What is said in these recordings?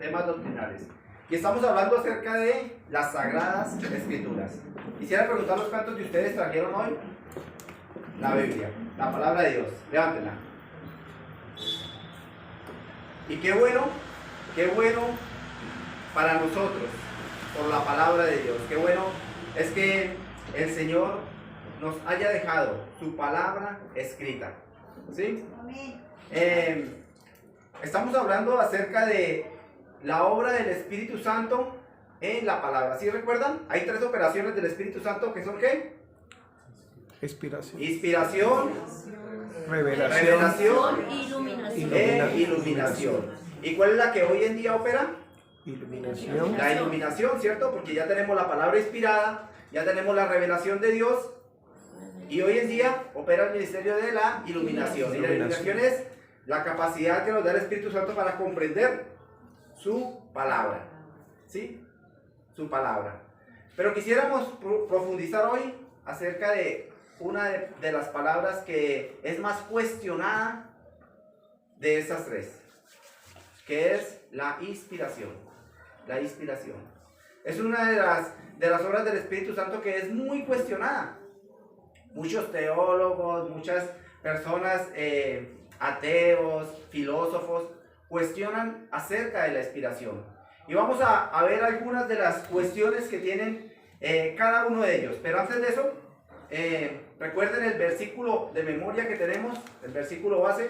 temas doctrinales. Y estamos hablando acerca de las Sagradas Escrituras. Quisiera preguntarles cuántos de ustedes trajeron hoy la Biblia, la palabra de Dios. Levántenla. Y qué bueno para nosotros, por la palabra de Dios. Qué bueno es que el Señor nos haya dejado su palabra escrita. ¿Sí? Estamos hablando acerca de la obra del Espíritu Santo en la palabra. ¿Sí recuerdan? Hay 3 operaciones del Espíritu Santo que son ¿qué? Inspiración, revelación e iluminación. ¿Y cuál es la que hoy en día opera? Iluminación. La iluminación, ¿cierto? Porque ya tenemos la palabra inspirada, ya tenemos la revelación de Dios, y hoy en día opera el ministerio de la iluminación. Y la iluminación es la capacidad que nos da el Espíritu Santo para comprender su palabra. ¿Sí? Su palabra. Pero quisiéramos profundizar hoy acerca de una de las palabras que es más cuestionada de esas 3, que es la inspiración. La inspiración. Es una de las obras del Espíritu Santo que es muy cuestionada. Muchos teólogos, muchas personas ateos, filósofos, cuestionan acerca de la inspiración. Y vamos a ver algunas de las cuestiones que tienen cada uno de ellos. Pero antes de eso, recuerden el versículo de memoria que tenemos, el versículo base,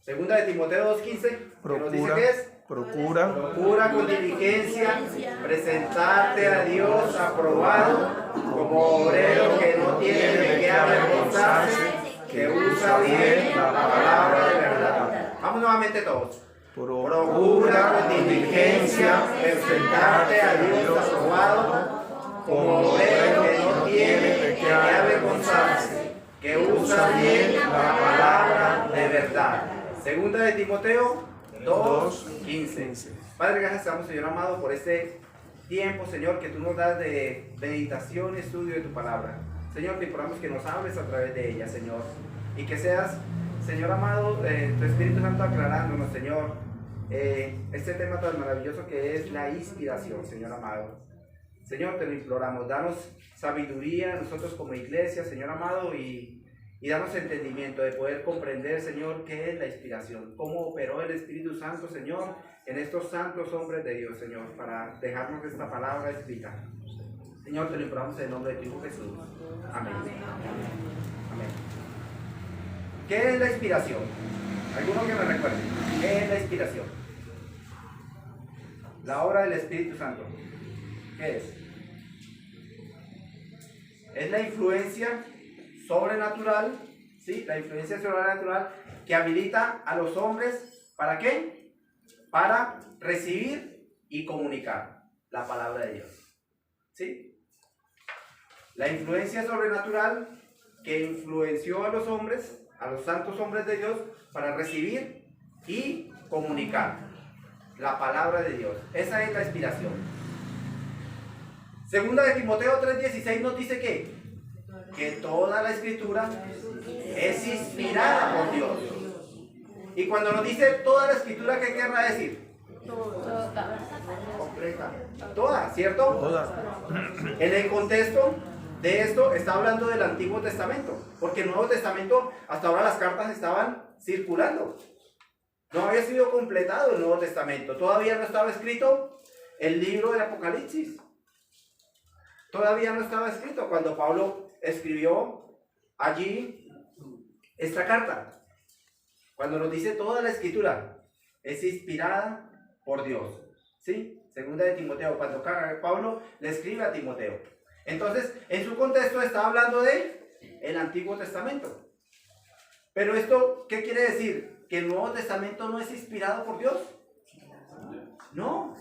2 de Timoteo 2:15, que nos dice que es: Procura con diligencia presentarte a Dios aprobado, como obrero que no tiene de qué avergonzarse, que usa bien la palabra de verdad. Vamos nuevamente todos. Procura con diligencia presentarte a Dios aprobado, como obrero que no tiene de qué avergonzarse, que usa bien la palabra de verdad. 2 de Timoteo 2:15. Padre, gracias te damos, Señor amado, por este tiempo, Señor, que tú nos das de meditación y estudio de tu palabra. Señor, te imploramos que nos hables a través de ella, Señor, y que seas, Señor amado, tu Espíritu Santo aclarándonos, Señor, este tema tan maravilloso que es la inspiración, Señor amado. Señor, te lo imploramos, danos sabiduría nosotros como iglesia, Señor amado, y danos entendimiento de poder comprender, Señor, qué es la inspiración, cómo operó el Espíritu Santo, Señor, en estos santos hombres de Dios, Señor, para dejarnos esta palabra escrita. Señor, te lo imploramos en el nombre de tu Hijo Jesús. Amén. Amén. ¿Qué es la inspiración? ¿Alguno que me recuerde? ¿Qué es la inspiración? La obra del Espíritu Santo. ¿Qué es? Es la influencia sobrenatural, ¿sí? La influencia sobrenatural que habilita a los hombres, ¿para qué? Para recibir y comunicar la palabra de Dios, ¿sí? La influencia sobrenatural que influenció a los hombres, a los santos hombres de Dios, para recibir y comunicar la palabra de Dios. Esa es la inspiración. 2 de Timoteo 3:16 nos dice que toda la escritura es inspirada por Dios. Y cuando nos dice toda la escritura, ¿qué querrá decir? Completa. Toda, ¿cierto? Toda. En el contexto de esto está hablando del Antiguo Testamento, porque el Nuevo Testamento, hasta ahora las cartas estaban circulando. No había sido completado el Nuevo Testamento. Todavía no estaba escrito el libro del Apocalipsis. Todavía no estaba escrito cuando Pablo escribió allí esta carta. Cuando nos dice toda la escritura es inspirada por Dios. ¿Sí? 2 de Timoteo, cuando Pablo le escribe a Timoteo. Entonces, en su contexto está hablando de el Antiguo Testamento. Pero esto, ¿qué quiere decir? ¿Que el Nuevo Testamento no es inspirado por Dios? No.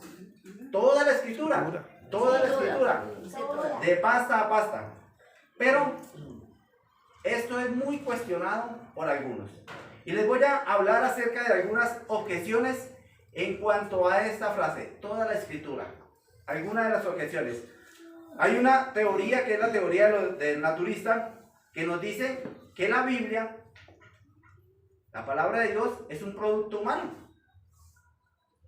Toda la escritura. Toda la escritura. De pasta a pasta. Pero esto es muy cuestionado por algunos. Y les voy a hablar acerca de algunas objeciones en cuanto a esta frase, toda la escritura. Algunas de las objeciones. Hay una teoría que es la teoría del naturalista que nos dice que la Biblia, la palabra de Dios, es un producto humano.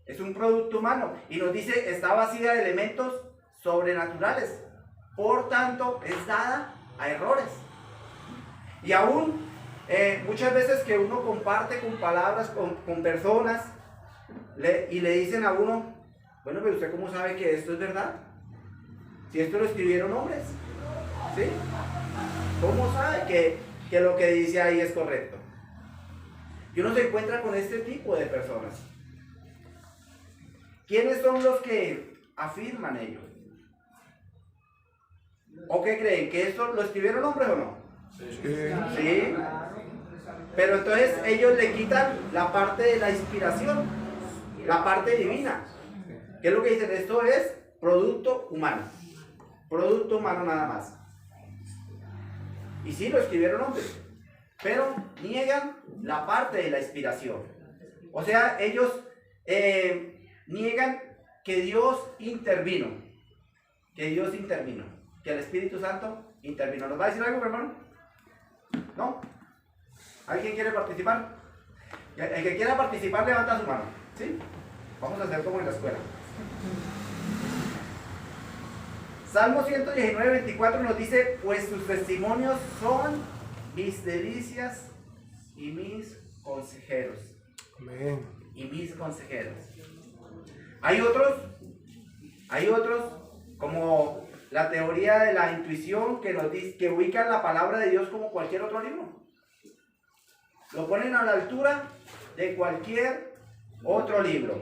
Es un producto humano. Y nos dice, está vacía de elementos sobrenaturales. Por tanto, es dada a errores. Y aún muchas veces que uno comparte con palabras, con personas, y le dicen a uno, bueno, pero ¿usted cómo sabe que esto es verdad? Si esto lo escribieron hombres. ¿Sí? ¿Cómo sabe que lo que dice ahí es correcto? Y uno se encuentra con este tipo de personas. ¿Quiénes son los que afirman ello? ¿O qué creen? ¿Que esto lo escribieron hombres o no? Sí. Pero entonces ellos le quitan la parte de la inspiración, la parte divina. ¿Qué es lo que dicen? Esto es producto humano. Producto humano nada más. Y sí, lo escribieron hombres, pero niegan la parte de la inspiración. O sea, ellos niegan que Dios intervino. Que Dios intervino. Que el Espíritu Santo intervino. ¿Nos va a decir algo, hermano? ¿No? ¿Alguien quiere participar? El que quiera participar, levanta su mano. ¿Sí? Vamos a hacer como en la escuela. Salmo 119, 24 nos dice, pues tus testimonios son mis delicias y mis consejeros. Amén. Y mis consejeros. Hay otros, como la teoría de la intuición, que nos dice, que ubican la palabra de Dios como cualquier otro libro. Lo ponen a la altura de cualquier otro libro.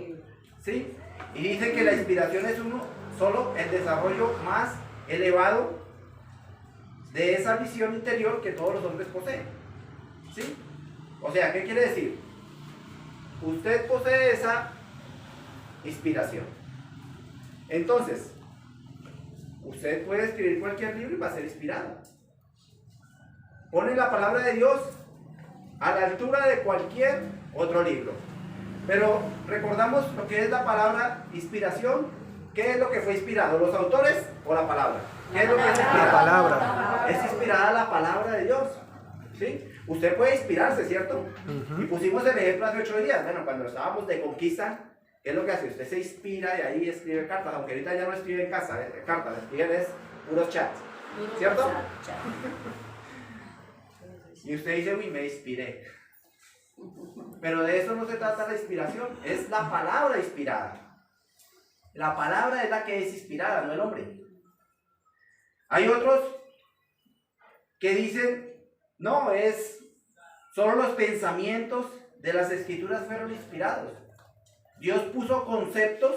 ¿Sí? Y dicen que la inspiración es solo el desarrollo más elevado de esa visión interior que todos los hombres poseen. ¿Sí? O sea, ¿qué quiere decir? Usted posee esa inspiración. Entonces, usted puede escribir cualquier libro y va a ser inspirado. Pone la palabra de Dios a la altura de cualquier otro libro. Pero recordamos lo que es la palabra inspiración. ¿Qué es lo que fue inspirado? ¿Los autores o la palabra? ¿Qué es lo que es inspirado? La palabra. Es inspirada la palabra de Dios. ¿Sí? Usted puede inspirarse, ¿cierto? Y pusimos el ejemplo hace 8 días. Bueno, cuando estábamos de conquista, ¿qué es lo que hace? Usted se inspira y ahí escribe cartas, aunque ahorita ya no escribe cartas, escriben es puros chats. ¿Cierto? Y usted dice, uy, me inspiré. Pero de eso no se trata la inspiración, es la palabra inspirada. La palabra es la que es inspirada, no el hombre. Hay otros que dicen, no, solo los pensamientos de las escrituras fueron inspirados. Dios puso conceptos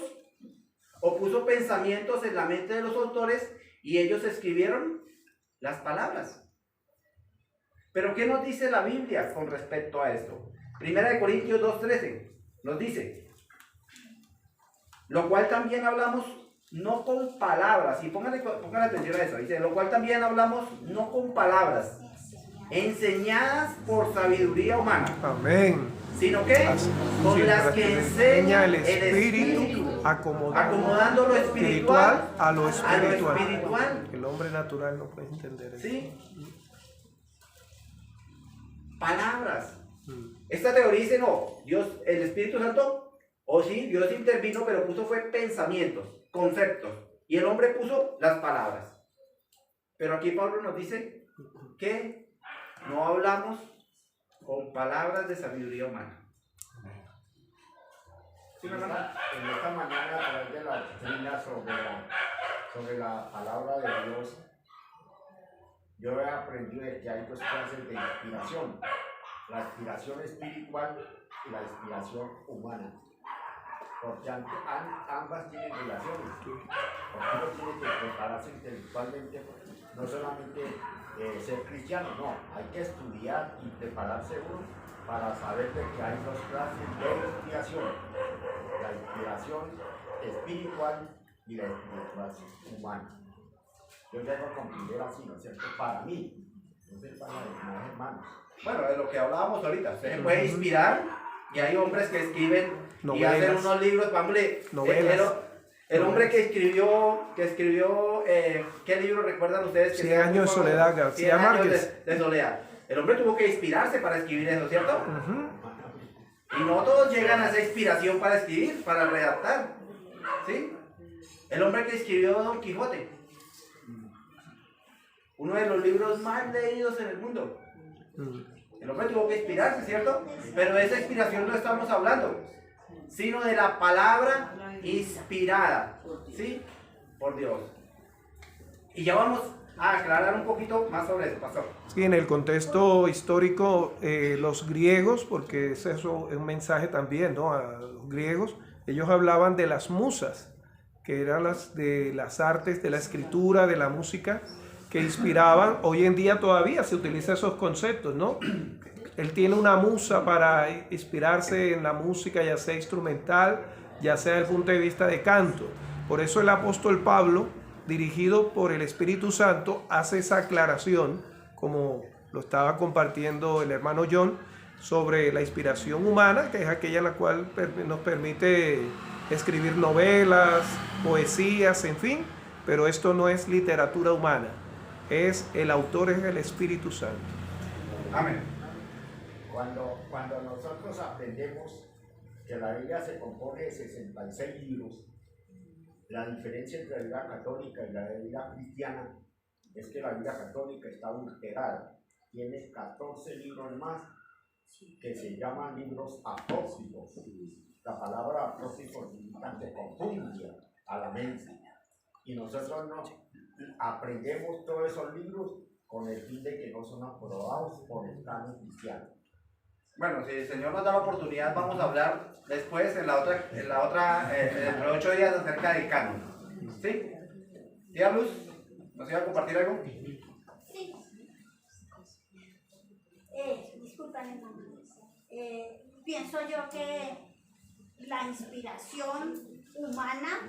o puso pensamientos en la mente de los autores y ellos escribieron las palabras. Pero ¿qué nos dice la Biblia con respecto a esto? 1 Corintios 2:13 nos dice, lo cual también hablamos no con palabras, y pónganle atención a eso, dice, lo cual también hablamos no con palabras, enseñadas por sabiduría humana. Amén. Sino que con las que enseña el Espíritu, acomodando lo espiritual a lo espiritual. espiritual. El hombre natural no puede entender eso. ¿Sí? Palabras. Esta teoría dice, no, Dios, el Espíritu Santo, o sí, Dios intervino, pero puso fue pensamientos, conceptos, y el hombre puso las palabras. Pero aquí Pablo nos dice que no hablamos con palabras de sabiduría humana. Sí, en esta mañana, a través de la doctrina sobre la palabra de Dios, yo he aprendido de que hay dos clases de inspiración: la inspiración espiritual y la inspiración humana, porque ambas tienen relaciones, porque uno tiene que prepararse intelectualmente, no solamente ser cristiano, no, hay que estudiar y prepararse uno para saber de que hay dos clases de inspiración: la inspiración espiritual y la inspiración humana. Yo llego a comprender así, ¿no es cierto? Para mí, no sé para los demás hermanos. Bueno, de lo que hablábamos ahorita, usted se puede inspirar, y hay hombres que escriben novelas, y hacen unos libros, novelas. El hombre que escribió, ¿qué libro recuerdan ustedes? 100 años de soledad, García Márquez. De soledad. El hombre tuvo que inspirarse para escribir eso, ¿cierto? Y no todos llegan a esa inspiración para escribir, para redactar. ¿Sí? El hombre que escribió Don Quijote, uno de los libros más leídos en el mundo. El hombre tuvo que inspirarse, ¿cierto? Pero de esa inspiración no estamos hablando, sino de la palabra inspirada, ¿sí? Por Dios. Y ya vamos a aclarar un poquito más sobre eso, pastor. Sí, en el contexto histórico, los griegos, porque es eso, es un mensaje también, ¿no? A los griegos, ellos hablaban de las musas, que eran de las artes, de la escritura, de la música, que inspiraban. Hoy en día todavía se utilizan esos conceptos, ¿no? Él tiene una musa para inspirarse en la música, ya sea instrumental, ya sea desde el punto de vista de canto. Por eso el apóstol Pablo, dirigido por el Espíritu Santo, hace esa aclaración, como lo estaba compartiendo el hermano John, sobre la inspiración humana, que es aquella en la cual nos permite escribir novelas, poesías, en fin, pero esto no es literatura humana, el autor es el Espíritu Santo. Amén. Cuando nosotros aprendemos que la Biblia se compone de 66 libros, la diferencia entre la Biblia católica y la Biblia cristiana es que la Biblia católica está adulterada, tiene 14 libros más que se llaman libros apócrifos. La palabra apócrifo significa que confunde a la mente. Y nosotros no aprendemos todos esos libros con el fin de que no son aprobados por el canon cristiano. Bueno, si el Señor nos da la oportunidad, vamos a hablar después en dentro de 8 días acerca del canon. ¿Sí? Tía Luz, ¿nos iba a compartir algo? Sí. Disculpen, hermano. Pienso yo que la inspiración humana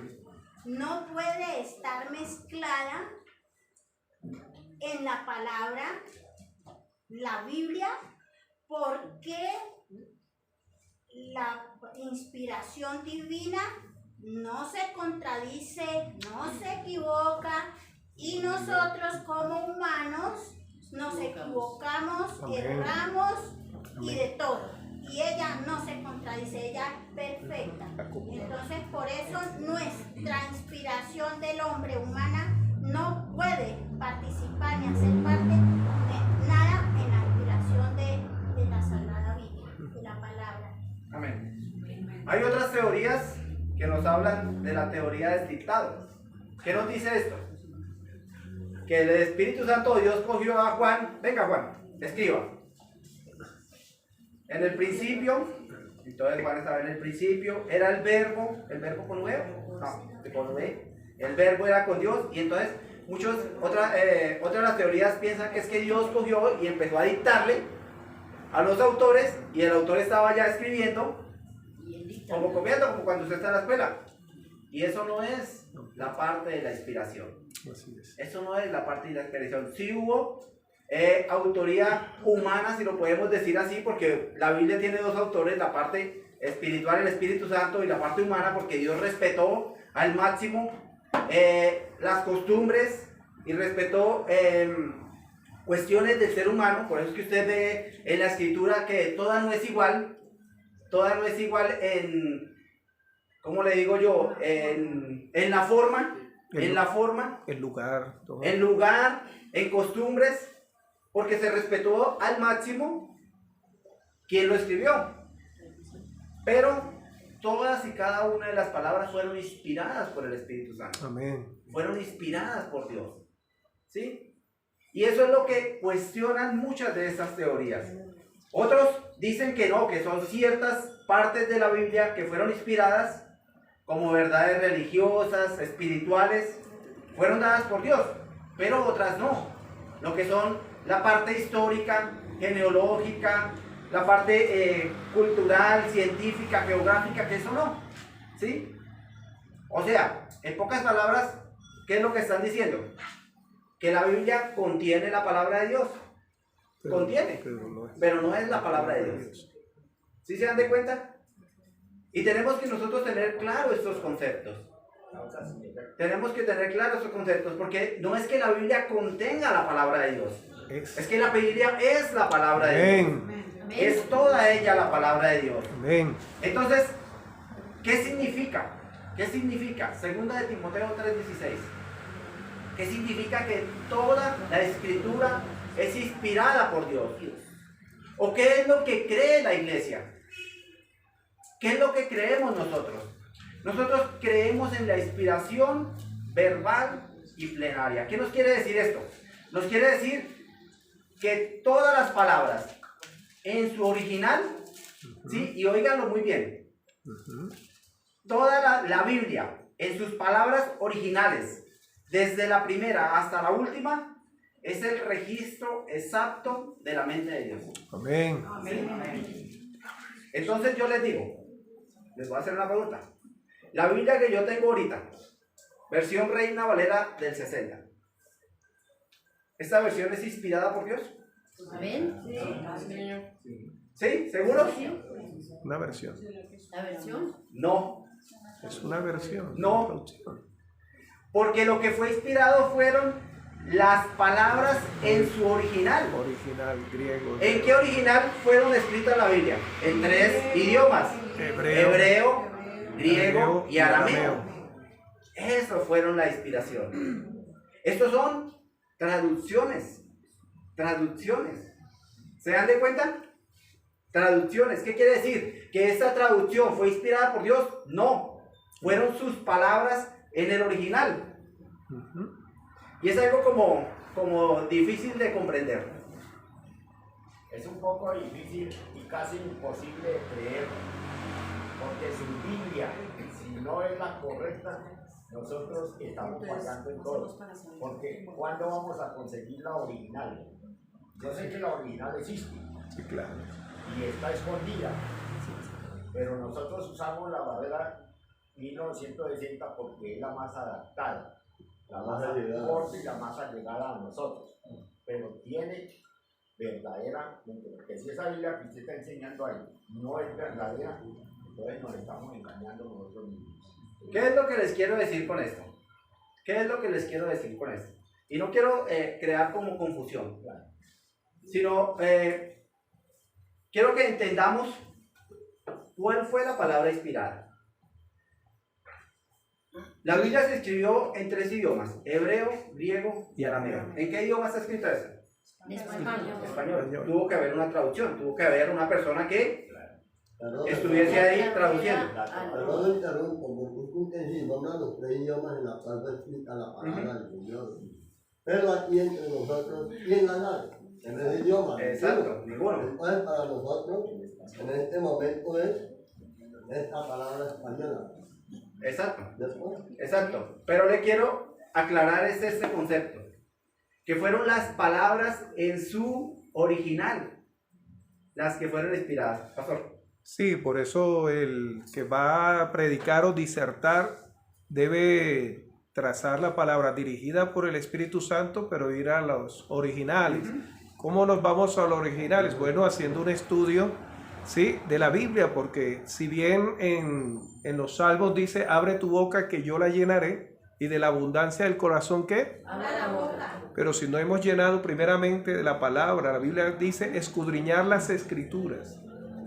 no puede estar mezclada en la palabra, la Biblia, porque la inspiración divina no se contradice, no se equivoca, y nosotros como humanos nos equivocamos, erramos y de todo. Y ella no se contradice, ella es perfecta. Entonces, por eso nuestra inspiración del hombre humana no puede participar ni hacer parte de nada en la inspiración de la Sagrada Biblia, de la palabra. Amén. Hay otras teorías que nos hablan de la teoría del dictado. ¿Qué nos dice esto? Que el Espíritu Santo de Dios cogió a Juan. Venga, Juan, escriba. En el principio, entonces Juan estaba en el principio, era el verbo con V, no, con V. El verbo era con Dios, y entonces otras de las teorías piensan que es que Dios cogió y empezó a dictarle a los autores, y el autor estaba ya escribiendo, como copiando, como cuando usted está en la escuela. Y eso no es la parte de la inspiración. Eso no es la parte de la inspiración. Sí hubo autoría humana, si lo podemos decir así, porque la Biblia tiene dos autores, la parte espiritual, el Espíritu Santo, y la parte humana, porque Dios respetó al máximo las costumbres y respetó cuestiones del ser humano. Por eso es que usted ve en la escritura que toda no es igual en, ¿cómo le digo yo? En la forma, el lugar, en costumbres, porque se respetó al máximo quien lo escribió. Pero todas y cada una de las palabras fueron inspiradas por el Espíritu Santo. Amén. Fueron inspiradas por Dios. ¿Sí? Y eso es lo que cuestionan muchas de estas teorías. Otros dicen que no, que son ciertas partes de la Biblia que fueron inspiradas como verdades religiosas, espirituales, fueron dadas por Dios, pero otras no. Lo que son la parte histórica, genealógica, la parte cultural, científica, geográfica, que eso no. ¿Sí? O sea, en pocas palabras, ¿qué es lo que están diciendo? Que la Biblia contiene la palabra de Dios. Contiene, pero no es la palabra de Dios. ¿Sí se dan de cuenta? Y tenemos que nosotros tener claro estos conceptos. Tenemos que tener claro estos conceptos, porque no es que la Biblia contenga la palabra de Dios. Es que la Biblia es la palabra de Dios. Es toda ella la palabra de Dios. Amén. Entonces, ¿qué significa? ¿Qué significa? Segunda de Timoteo 3:16. ¿Qué significa que toda la escritura es inspirada por Dios? ¿O qué es lo que cree la iglesia? ¿Qué es lo que creemos nosotros? Nosotros creemos en la inspiración verbal y plenaria. ¿Qué nos quiere decir esto? Nos quiere decir que todas las palabras en su original, ¿sí? Y óiganlo muy bien, toda la Biblia en sus palabras originales, desde la primera hasta la última, es el registro exacto de la mente de Dios. Amén. Entonces yo les digo, les voy a hacer una pregunta. La Biblia que yo tengo ahorita, versión Reina Valera del 60, ¿esta versión es inspirada por Dios? Amén. ¿Sí? ¿Seguros? Una versión. La versión. No, Es una versión. No. Una traducción. porque lo que fue inspirado fueron las palabras en su original. Original, griego. ¿En qué original fueron escritas la Biblia? En 3 idiomas: hebreo, griego y arameo. Eso fueron la inspiración. Estos son traducciones. Traducciones. ¿Se dan de cuenta? Traducciones. ¿Qué quiere decir? ¿Que esta traducción fue inspirada por Dios? No. Fueron sus palabras en el original. Y es algo como difícil de comprender. Es un poco difícil y casi imposible de creer, porque su Biblia, si no es la correcta, nosotros estamos fallando en todo. Porque ¿cuándo vamos a conseguir la original? Yo sé que la original existe Sí, claro. y está escondida, pero nosotros usamos la barrera 1960 porque es la más adaptada, la más corta y la más allegada a nosotros, pero tiene verdaderamente, porque si esa Biblia que usted está enseñando ahí no es verdadera, entonces nos estamos engañando nosotros mismos. ¿Qué es lo que les quiero decir con esto? ¿Qué es lo que les quiero decir con esto? Y no quiero crear como confusión, sino quiero que entendamos cuál fue la palabra inspirada. La Biblia se escribió en 3 idiomas: hebreo, griego y arameo. ¿En qué idioma está escrito eso? Español. Tuvo que haber una traducción, tuvo que haber una persona que estuviese ahí traduciendo. Perdón, interrumpo, porque usted sí nombra los 3 idiomas en la cual se explica la palabra del Señor. Pero aquí entre nosotros, ¿quién gana? En el idioma. Exacto, ninguno. Entonces, para nosotros, en este momento es esta palabra española. Exacto. Después, Exacto. Pero le quiero aclarar este concepto. Que fueron las palabras en su original las que fueron inspiradas. Pastor. Sí, por eso el que va a predicar o disertar debe trazar la palabra dirigida por el Espíritu Santo, pero ir a los originales. ¿Cómo nos vamos a los originales? Bueno, haciendo un estudio, ¿sí?, de la Biblia, porque si bien en los Salmos dice, abre tu boca que yo la llenaré, y de la abundancia del corazón, ¿qué? Habla la boca. Pero si no hemos llenado primeramente de la palabra, la Biblia dice escudriñar las Escrituras,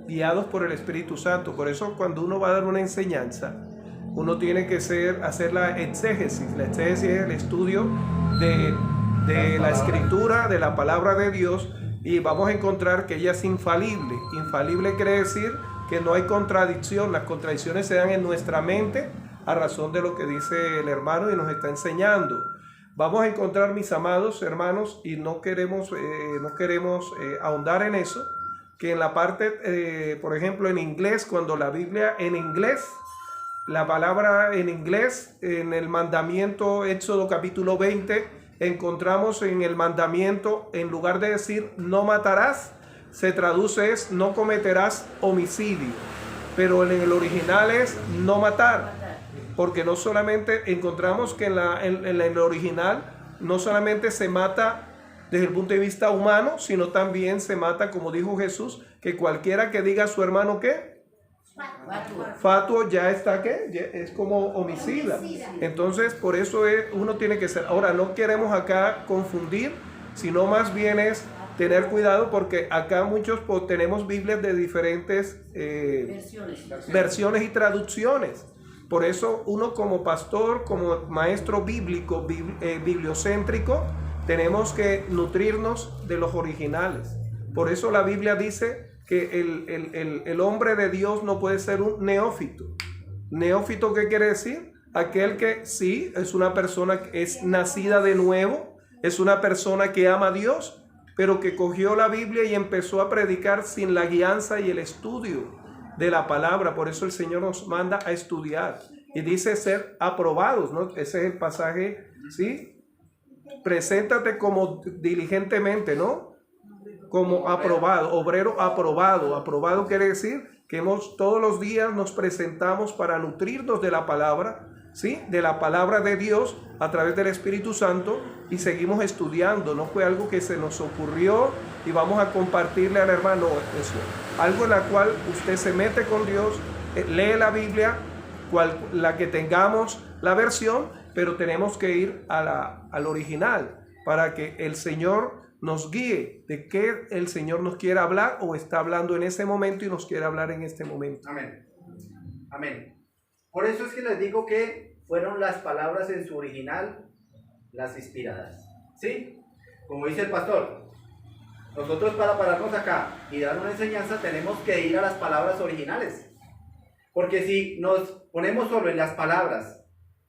guiados por el Espíritu Santo. Por eso cuando uno va a dar una enseñanza, uno tiene que hacer la exégesis. La exégesis es el estudio de la Escritura, de la palabra de Dios, y vamos a encontrar que ella es infalible. Infalible quiere decir que no hay contradicción. Las contradicciones se dan en nuestra mente a razón de lo que dice el hermano y nos está enseñando. Vamos a encontrar, mis amados hermanos, y no queremos ahondar en eso, que en la parte, por ejemplo, en inglés, cuando la Biblia en inglés, la palabra en inglés, en el mandamiento Éxodo capítulo 20, encontramos en el mandamiento, en lugar de decir no matarás, se traduce es no cometerás homicidio, pero en el original es no matar. Porque no solamente encontramos que en el original no solamente se mata desde el punto de vista humano, sino también se mata, como dijo Jesús, que cualquiera que diga a su hermano ¿qué? Fatuo ya está ¿qué? Ya es como homicida. Entonces por eso uno tiene que ser. Ahora no queremos acá confundir, sino más bien es tener cuidado porque acá muchos tenemos Biblias de diferentes versiones y traducciones. Por eso uno como pastor, como maestro bíblico, bibliocéntrico, tenemos que nutrirnos de los originales. Por eso la Biblia dice que el hombre de Dios no puede ser un neófito. ¿Neófito qué quiere decir? Aquel que sí es una persona que es nacida de nuevo, es una persona que ama a Dios, pero que cogió la Biblia y empezó a predicar sin la guianza y el estudio de la palabra. Por eso el Señor nos manda a estudiar y dice ser aprobados, ¿no? Ese es el pasaje, ¿sí? Preséntate como diligentemente, ¿no? Como aprobado, obrero aprobado. Aprobado quiere decir que todos los días nos presentamos para nutrirnos de la palabra, ¿sí? De la palabra de Dios a través del Espíritu Santo, y seguimos estudiando. No fue algo que se nos ocurrió y vamos a compartirle al hermano. Eso, algo en la cual usted se mete con Dios, lee la Biblia, la que tengamos la versión, pero tenemos que ir al original para que el Señor nos guíe de qué el Señor nos quiere hablar o está hablando en ese momento y nos quiere hablar en este momento. Amén. Amén. Por eso es que les digo que fueron las palabras en su original las inspiradas. ¿Sí? Como dice el pastor, nosotros para pararnos acá y dar una enseñanza tenemos que ir a las palabras originales. Porque si nos ponemos solo en las palabras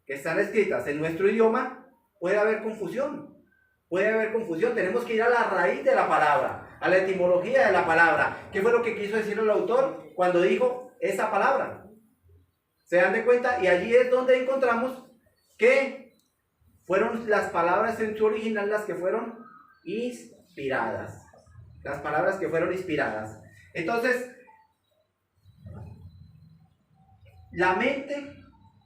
que están escritas en nuestro idioma, puede haber confusión. Puede haber confusión. Tenemos que ir a la raíz de la palabra, a la etimología de la palabra. ¿Qué fue lo que quiso decir el autor cuando dijo esa palabra? ¿Se dan de cuenta? Y allí es donde encontramos que fueron las palabras en su original las que fueron inspiradas. Las palabras que fueron inspiradas. Entonces, la mente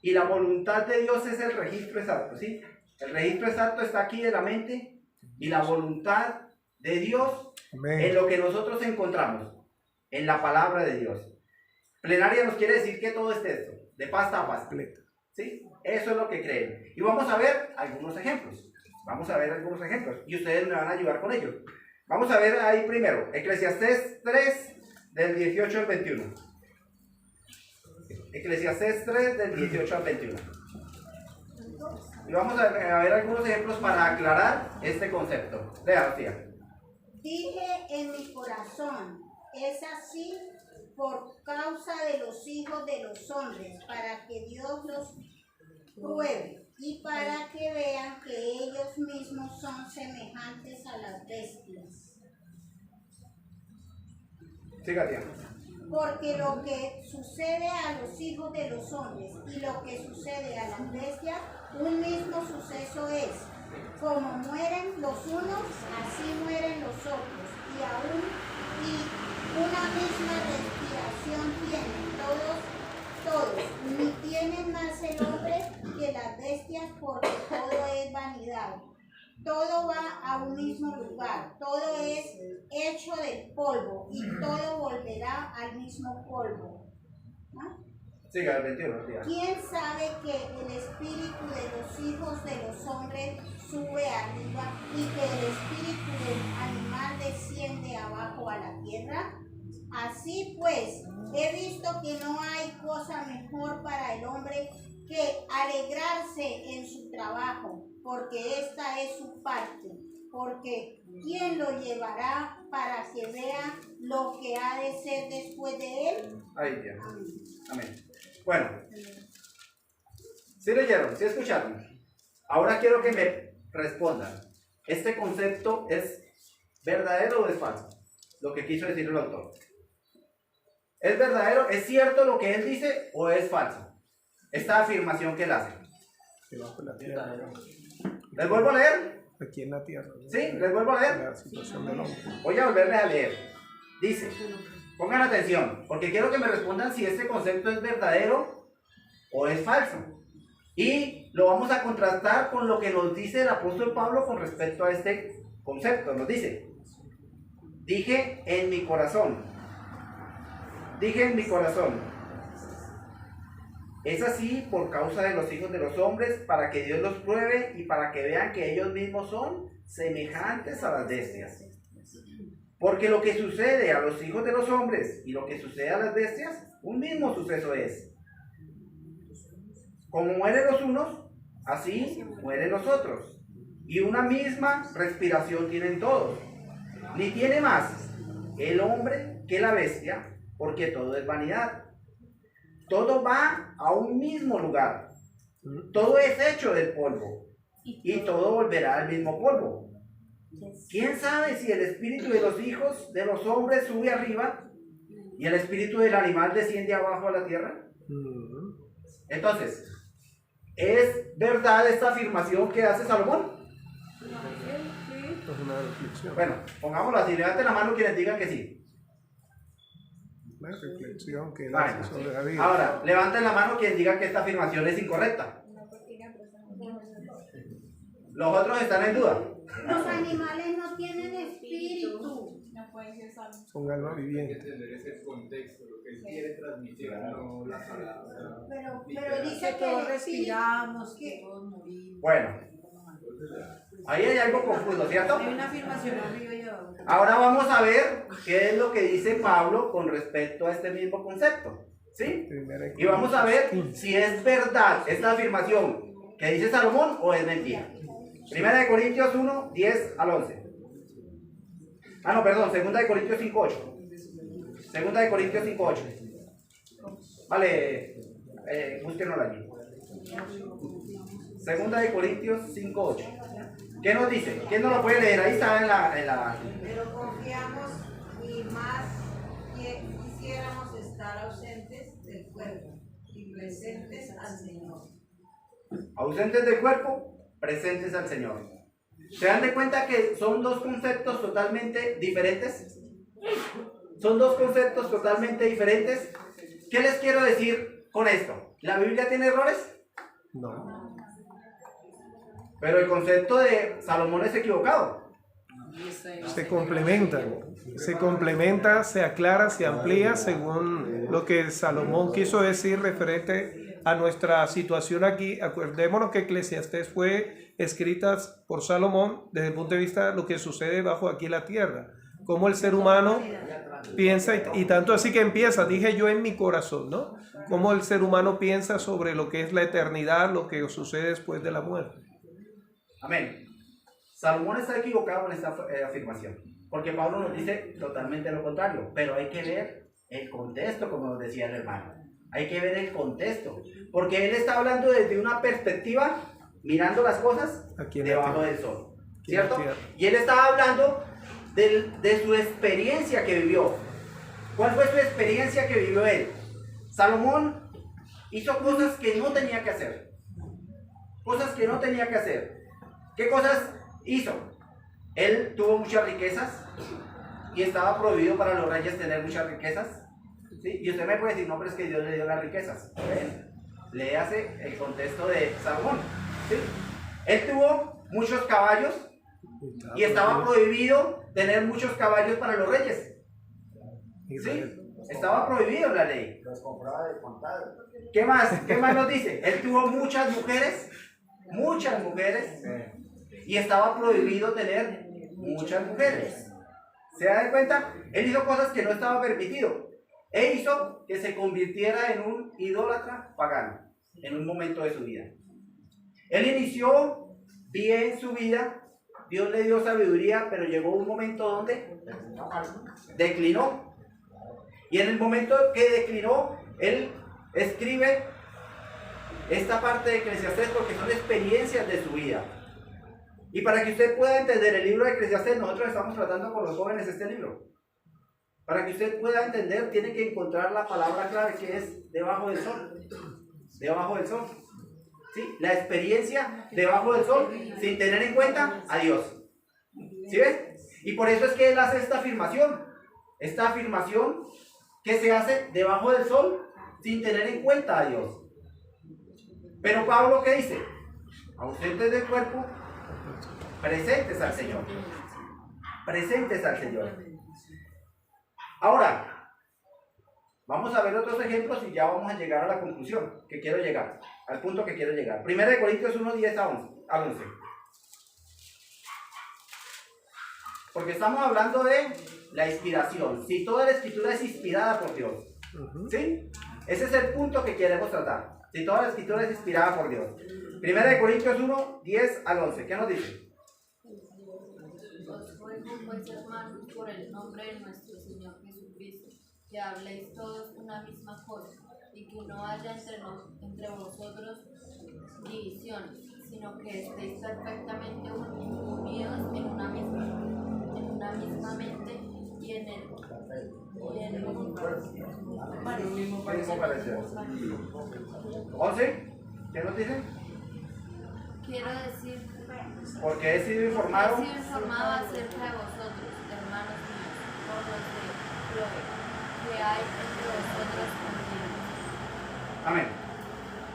y la voluntad de Dios es el registro exacto, ¿sí? El registro exacto está aquí de la mente y la voluntad de Dios. Amén. En lo que nosotros encontramos en la palabra de Dios. Plenaria nos quiere decir que todo es texto, de pasta a pasta, ¿sí? Eso es lo que creen. Y vamos a ver algunos ejemplos. Y ustedes me van a ayudar con ellos. Vamos a ver ahí primero, Eclesiastés 3, del 18 al 21. Eclesiastés 3, del 18 al 21. Y vamos a ver algunos ejemplos para aclarar este concepto. Lea, tía. Dije en mi corazón, es así por causa de los hijos de los hombres, para que Dios los pruebe y para que vean que ellos mismos son semejantes a las bestias. Siga, tía. Porque lo que sucede a los hijos de los hombres y lo que sucede a las bestias, un mismo suceso es. Como mueren los unos, así mueren los otros, y una misma respiración tienen todos, ni tienen más el hombre que las bestias, porque todo es vanidad. Todo va a un mismo lugar, todo es hecho del polvo y todo volverá al mismo polvo. ¿No? Siga, el 21, tía. ¿Quién sabe que el espíritu de los hijos de los hombres sube arriba y que el espíritu del animal desciende abajo a la tierra? Así pues, he visto que no hay cosa mejor para el hombre que alegrarse en su trabajo, porque esta es su parte. Porque ¿quién lo llevará para que vea lo que ha de ser después de él? Ahí, tía. Amén. Bueno, ¿sí leyeron? ¿Sí escucharon? Ahora quiero que me respondan. ¿Este concepto es verdadero o es falso? Lo que quiso decir el autor. ¿Es verdadero? ¿Es cierto lo que él dice o es falso? Esta afirmación que él hace. ¿Les vuelvo a leer? Aquí en la tierra, ¿no? Sí, les vuelvo a leer. La situación del hombre. Voy a volverles a leer. Dice, pongan atención, porque quiero que me respondan si este concepto es verdadero o es falso. Y lo vamos a contrastar con lo que nos dice el apóstol Pablo con respecto a este concepto. Nos dice, dije en mi corazón. Es así por causa de los hijos de los hombres, para que Dios los pruebe y para que vean que ellos mismos son semejantes a las bestias. Porque lo que sucede a los hijos de los hombres y lo que sucede a las bestias, un mismo suceso es. Como mueren los unos, así mueren los otros. Y una misma respiración tienen todos. Ni tiene más el hombre que la bestia, porque todo es vanidad. Todo va a un mismo lugar. Todo es hecho del polvo. Y todo volverá al mismo polvo. ¿Quién sabe si el espíritu de los hijos de los hombres sube arriba y el espíritu del animal desciende abajo a la tierra? Entonces, ¿es verdad esta afirmación que hace Salomón? Es una reflexión. Bueno, pongámoslo así, levanten la mano quienes digan que sí. Una reflexión que él Vale. hace sobre la vida. Ahora, levanten la mano quienes digan que esta afirmación es incorrecta. Los otros están en duda. Los animales no tienen espíritu. Son alma viviente. Entender ese contexto, lo que él quiere transmitir, no la palabra. Pero dice que todos el espíritu, respiramos, que todos morimos. Bueno, ahí hay algo confuso, ¿cierto? Hay una afirmación arriba y abajo. Ahora vamos a ver qué es lo que dice Pablo con respecto a este mismo concepto. ¿Sí? Y vamos a ver si es verdad esta afirmación que dice Salomón o es mentira. Primera de Corintios 1, 10 al 11. Ah, no, perdón, segunda de Corintios 5, 8. Segunda de Corintios 5, 8. Vale, búsquenlo allí. Segunda de Corintios 5, 8. ¿Qué nos dice? ¿Quién nos lo puede leer? Ahí está en la... Pero confiamos y más que quisiéramos estar ausentes del cuerpo y presentes al Señor. Ausentes del cuerpo, presentes al Señor. ¿Se dan de cuenta que son dos conceptos totalmente diferentes? Son dos conceptos totalmente diferentes. ¿Qué les quiero decir con esto? ¿La Biblia tiene errores? No. Pero el concepto de Salomón es equivocado. Se complementa, se aclara, se amplía según lo que Salomón quiso decir referente a nuestra situación aquí. Acordémonos que Eclesiastés fue escrita por Salomón desde el punto de vista de lo que sucede bajo aquí la tierra, cómo el ser humano piensa y tanto así que empieza, dije yo en mi corazón, ¿no? Cómo el ser humano piensa sobre lo que es la eternidad, lo que sucede después de la muerte. Amén. Salomón está equivocado en esta afirmación, porque Pablo nos dice totalmente lo contrario, pero hay que ver el contexto, como nos decía el hermano. Hay que ver el contexto, porque él está hablando desde una perspectiva, mirando las cosas Aquí en la debajo tierra. del sol, Aquí en la ¿cierto? tierra. Y él estaba hablando de su experiencia que vivió. ¿Cuál fue su experiencia que vivió él? Salomón hizo cosas que no tenía que hacer. Cosas que no tenía que hacer. ¿Qué cosas hizo? Él tuvo muchas riquezas y estaba prohibido para los reyes tener muchas riquezas. ¿Sí? Y usted me puede decir, no, pero es que Dios le dio las riquezas. ¿Ven? Léase el contexto de Salomón. ¿Sí? Él tuvo muchos caballos y estaba prohibido tener muchos caballos para los reyes. ¿Sí? Estaba prohibido en la ley. Los compraba de contado. ¿Qué más? ¿Qué más nos dice? Él tuvo muchas mujeres, y estaba prohibido tener muchas mujeres. ¿Se da cuenta? Él hizo cosas que no estaba permitido. E hizo que se convirtiera en un idólatra pagano en un momento de su vida. Él inició bien su vida, Dios le dio sabiduría, pero llegó un momento donde declinó. Y en el momento que declinó, él escribe esta parte de Eclesiastés porque son experiencias de su vida. Y para que usted pueda entender el libro de Eclesiastés, nosotros estamos tratando con los jóvenes este libro. Para que usted pueda entender, tiene que encontrar la palabra clave que es debajo del sol. Debajo del sol. ¿Sí? La experiencia debajo del sol sin tener en cuenta a Dios. ¿Sí ves? Y por eso es que él hace esta afirmación. Esta afirmación que se hace debajo del sol sin tener en cuenta a Dios. Pero Pablo, ¿qué dice? Ausentes del cuerpo, presentes al Señor. Presentes al Señor. Ahora, vamos a ver otros ejemplos y ya vamos a llegar a la conclusión que quiero llegar, al punto que quiero llegar. Primera de Corintios 1, 10 al 11. Porque estamos hablando de la inspiración. Si toda la escritura es inspirada por Dios. ¿Sí? Ese es el punto que queremos tratar. Si toda la escritura es inspirada por Dios. 1 Corintios 1, 10 al 11. ¿Qué nos dice? Os ruego, pues, hermanos, por el nombre de nuestro Señor Jesucristo, que habléis todos una misma cosa, y que no haya entre vosotros divisiones, sino que estéis perfectamente unidos en una misma mente y en un Mismo parecer. 11. ¿Qué nos dice? Quiero decir, Porque he sido informado. acerca de vosotros, hermanos míos, por los de Chloe, que hay entre vosotros contigo. Amén.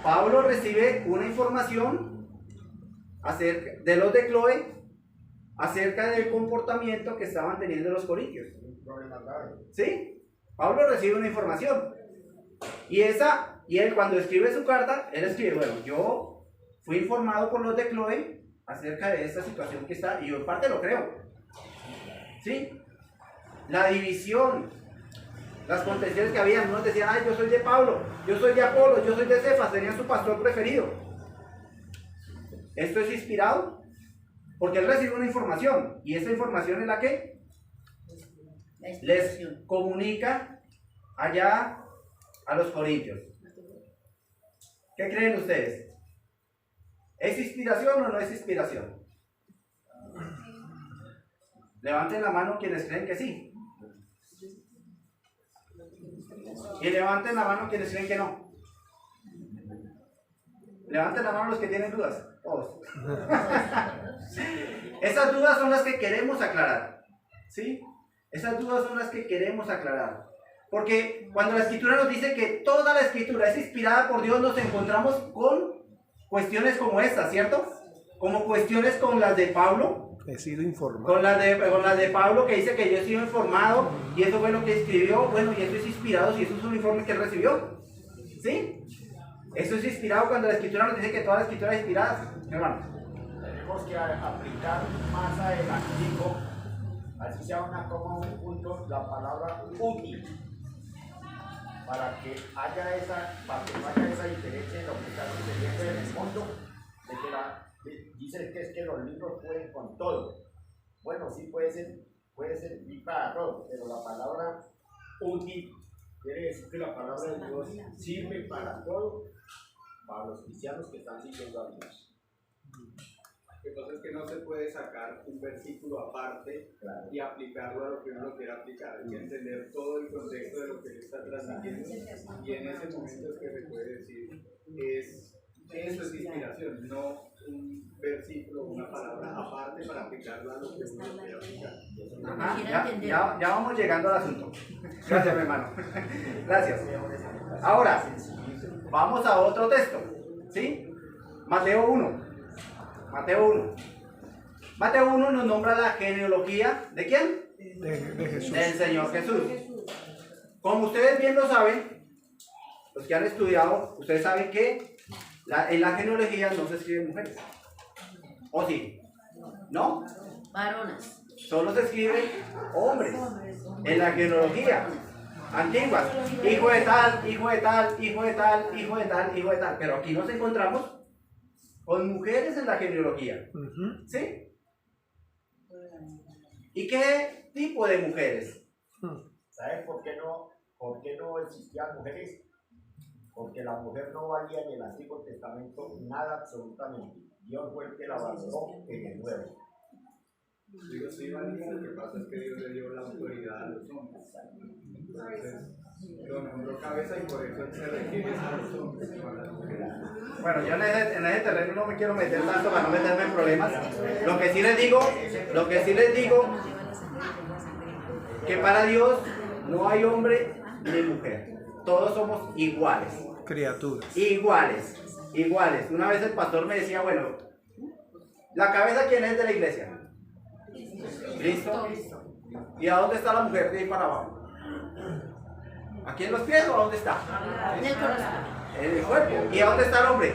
Pablo recibe una información acerca de los de Chloe acerca del comportamiento que estaban teniendo los corintios. ¿Sí? Pablo recibe una información. Y él cuando escribe su carta, él escribe, bueno, yo fui informado por los de Chloe acerca de esta situación que está, y yo en parte lo creo. ¿Sí? La división, las contenciones que había, unos decían, ay, yo soy de Pablo, yo soy de Apolo, yo soy de Cefas, tenían su pastor preferido. ¿Esto es inspirado? Porque él recibe una información, y esa información es la que les comunica allá a los corintios. ¿Qué creen ustedes? ¿Es inspiración o no es inspiración? Levanten la mano quienes creen que sí. Y levanten la mano quienes creen que no. Levanten la mano los que tienen dudas. Todos. Esas dudas son las que queremos aclarar. ¿Sí? Esas dudas son las que queremos aclarar. Porque cuando la escritura nos dice que toda la escritura es inspirada por Dios, nos encontramos con cuestiones como estas, ¿cierto? Como cuestiones con las de Pablo. He sido informado. Con las de Pablo, que dice que yo he sido informado y eso fue lo que escribió. Bueno, y eso es inspirado si eso es un informe que él recibió. ¿Sí? Eso es inspirado cuando la escritura nos dice que toda la escritura es inspirada, hermano. Tenemos que aplicar más adelantico, así sea como un punto, la palabra útil, para que haya esa diferencia en lo que está sucediendo en el mundo, de que dicen que es que los libros pueden con todo. Bueno, sí puede servir para todo, pero la palabra útil quiere decir que la palabra de Dios sirve para todo, para los cristianos que están siguiendo a Dios. Lo que pasa es que no se puede sacar un versículo aparte y aplicarlo a lo que uno lo quiera aplicar. Hay que entender todo el contexto de lo que él está transmitiendo, y en ese momento es que se puede decir, eso es inspiración, no un versículo, una palabra aparte para aplicarlo a lo que uno lo quiera aplicar. Ajá, ya vamos llegando al asunto. Gracias, mi hermano. Gracias. Ahora, vamos a otro texto. ¿Sí? Mateo 1. Mateo 1 nos nombra la genealogía ¿de quién? De Jesús. Del Señor Jesús. Como ustedes bien lo saben, los que han estudiado, ustedes saben que en la genealogía no se escriben mujeres. ¿O sí? ¿No? Varones. Solo se escriben hombres en la genealogía antigua. Hijo de tal, hijo de tal, hijo de tal, hijo de tal, hijo de tal. Pero aquí nos encontramos con mujeres en la genealogía. ¿Sí? ¿Y qué tipo de mujeres? ¿Saben por qué no existían mujeres? Porque la mujer no valía en el Antiguo Testamento nada absolutamente. Dios fue el que la valoró en el Nuevo. Digo, sí, valía, lo que pasa es que Dios le dio la autoridad a los hombres. Entonces, lo nombró cabeza y por eso se requiere a los hombres, no a las mujeres. Bueno, yo en ese terreno no me quiero meter tanto para no meterme en problemas. Lo que sí les digo, que para Dios no hay hombre ni mujer. Todos somos iguales. Criaturas. Iguales. Una vez el pastor me decía, bueno, ¿la cabeza quién es de la iglesia? Cristo. ¿Y a dónde está la mujer? De ahí para abajo. ¿Aquí en los pies o a dónde está? En el corazón. En el cuerpo. ¿Y a dónde está el hombre?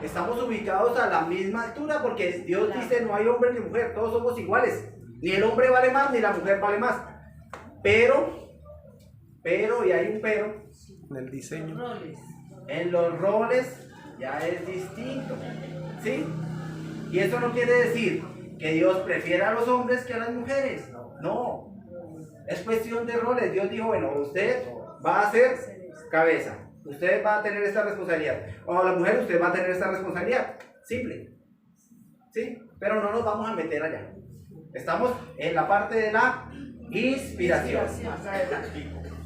estamos ubicados a la misma altura, porque Dios dice no hay hombre ni mujer, todos somos iguales. Ni el hombre vale más, ni la mujer vale más. Pero, y hay un pero, En el diseño. en los roles ya es distinto, ¿sí? Y eso no quiere decir que Dios prefiera a los hombres que a las mujeres, no. Es cuestión de roles. Dios dijo, bueno, usted va a ser cabeza, usted va a tener esta responsabilidad, o la mujer, usted va a tener esta responsabilidad, simple, ¿sí? Pero no nos vamos a meter allá. Estamos en la parte de la inspiración.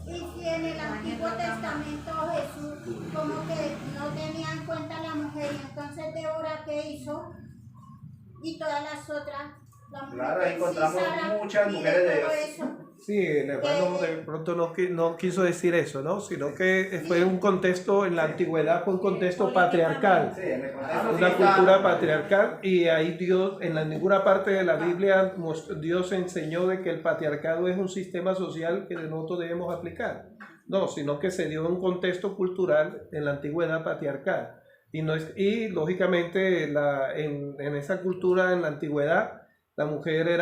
Y si en el Antiguo Testamento Jesús como que no tenía en cuenta a la mujer, y entonces Débora, ¿qué hizo? Y todas las otras, la mujer Claro, ahí encontramos Sara, muchas y mujeres de todo Dios. eso. Sí, el hermano de pronto no quiso decir eso, ¿no? Sino que fue un contexto, en la antigüedad fue un contexto patriarcal. Sí, en el contexto sí Una está- cultura patriarcal, y ahí Dios, en ninguna parte de la Biblia, Dios enseñó de que el patriarcado es un sistema social que nosotros debemos aplicar. No, sino que se dio un contexto cultural en la antigüedad patriarcal. Y lógicamente en esa cultura, en la antigüedad, la mujer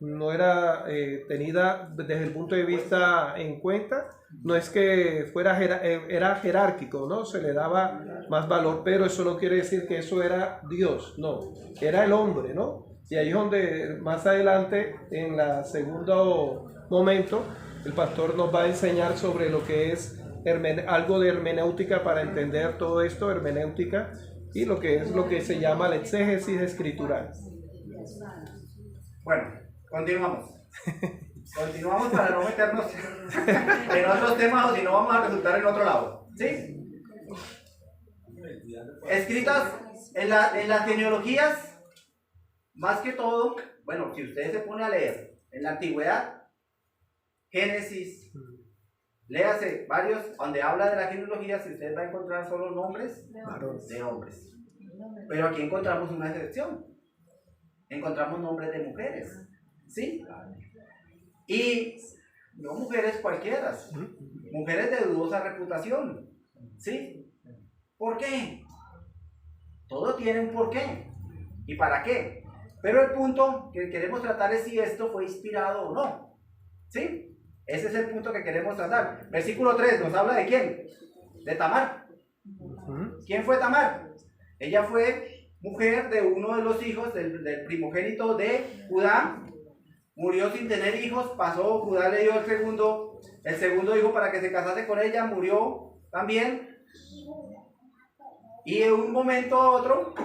no era tenida desde el punto de vista en cuenta. No es que era jerárquico, ¿no? Se le daba más valor, pero eso no quiere decir que eso era Dios, no, era el hombre, ¿no? Y ahí es donde más adelante, en el segundo momento, el pastor nos va a enseñar sobre lo que es algo de hermenéutica para entender todo esto, hermenéutica, y lo que se llama la exégesis escritural. Bueno, continuamos. Continuamos para no meternos en otros temas, o si no vamos a resultar en otro lado. ¿Sí? Escritas en las genealogías, más que todo, bueno, si usted se pone a leer en la antigüedad, Génesis, léase varios, donde habla de la genealogía, si usted va a encontrar solo nombres de hombres. Pero aquí encontramos una excepción. Encontramos nombres de mujeres, ¿sí? Y no mujeres cualquiera, mujeres de dudosa reputación, ¿sí? ¿Por qué? Todo tiene un porqué. ¿Y para qué? Pero el punto que queremos tratar es si esto fue inspirado o no, ¿sí? Ese es el punto que queremos tratar. Versículo 3 nos habla de quién? De Tamar. ¿Quién fue Tamar? Ella fue mujer de uno de los hijos del primogénito de Judá. Murió sin tener hijos, pasó, Judá le dio el segundo hijo para que se casase con ella, murió también. Y en un momento a otro,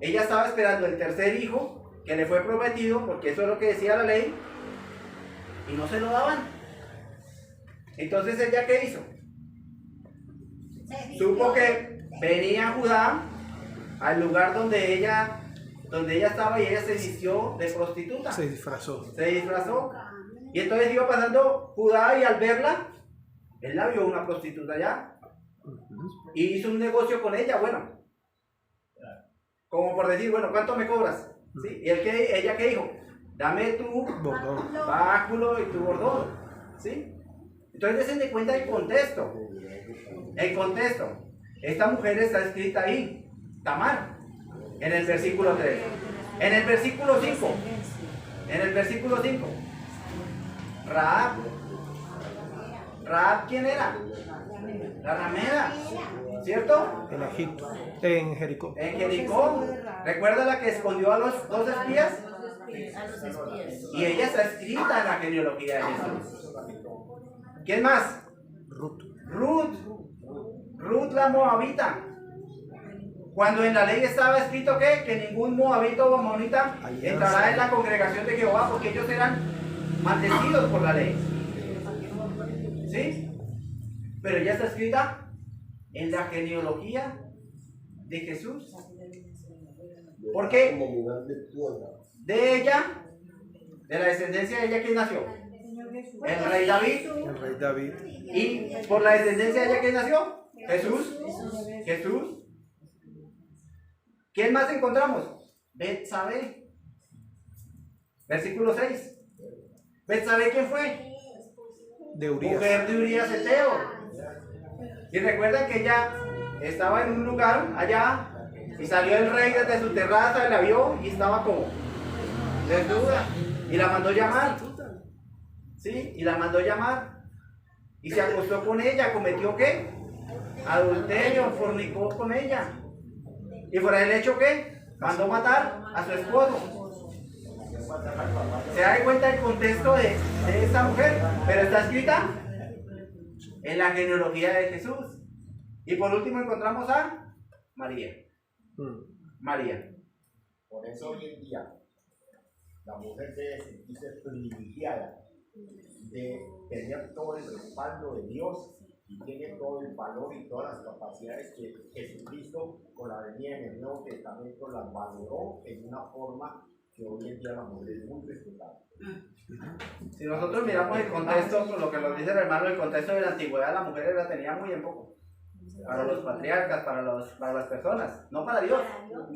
ella estaba esperando el tercer hijo que le fue prometido, porque eso es lo que decía la ley, y no se lo daban. Entonces ella, ¿qué hizo? Supo que venía Judá al lugar donde ella estaba, y ella se vistió de prostituta. Se disfrazó. Y entonces iba pasando Judá, y al verla, él la vio una prostituta allá. Y hizo un negocio con ella, bueno. Como por decir, bueno, ¿cuánto me cobras? ¿Sí? Y ella, ¿qué dijo? Dame tu báculo y tu bordón. ¿Sí? Entonces dense cuenta del contexto. El contexto. Esta mujer está escrita ahí, Tamar, en el versículo 3. En el versículo 5. Rahab. ¿Rahab quién era? La ramera, ¿cierto? En Egipto, en Jericó. En Jericó. ¿Recuerda la que escondió a los dos espías? A los espías. Y ella está escrita en la genealogía de Jesús. ¿Quién más? Ruth la moabita. Cuando en la ley estaba escrito que ningún moabito o amonita entrará en la congregación de Jehová, porque ellos eran maldecidos por la ley. ¿Sí? Pero ella está escrita en la genealogía de Jesús. ¿Por qué? De ella, de la descendencia de ella, ¿quién nació? El rey David. El rey David. Y por la descendencia de ella, ¿quién nació? Jesús. ¿Quién más encontramos? Betsabé. Versículo 6. ¿Betsabé quién fue? De Urías. Mujer de Urías Eteo. Y recuerdan que ella estaba en un lugar allá Y salió el rey desde su terraza y la vio y estaba como desnuda. Y la mandó llamar. ¿Sí? Y la mandó llamar. Y se acostó con ella. ¿Cometió qué? Adulterio, fornicó con ella. ¿Y fuera del hecho qué? Mandó matar a su esposo. ¿Se da cuenta el contexto de esta mujer? Pero está escrita en la genealogía de Jesús. Y por último encontramos a María. María. Por eso hoy en día la mujer debe sentirse privilegiada de tener todo el respaldo de Dios y tiene todo el valor y todas las capacidades que Jesucristo con la venida en el Nuevo Testamento las valoró en una forma que hoy en día la mujer es muy respetada. Si nosotros miramos el contexto, con lo que nos dice el hermano, el contexto de la antigüedad, la mujer la tenía muy en poco. Para los patriarcas, para las personas, no para Dios.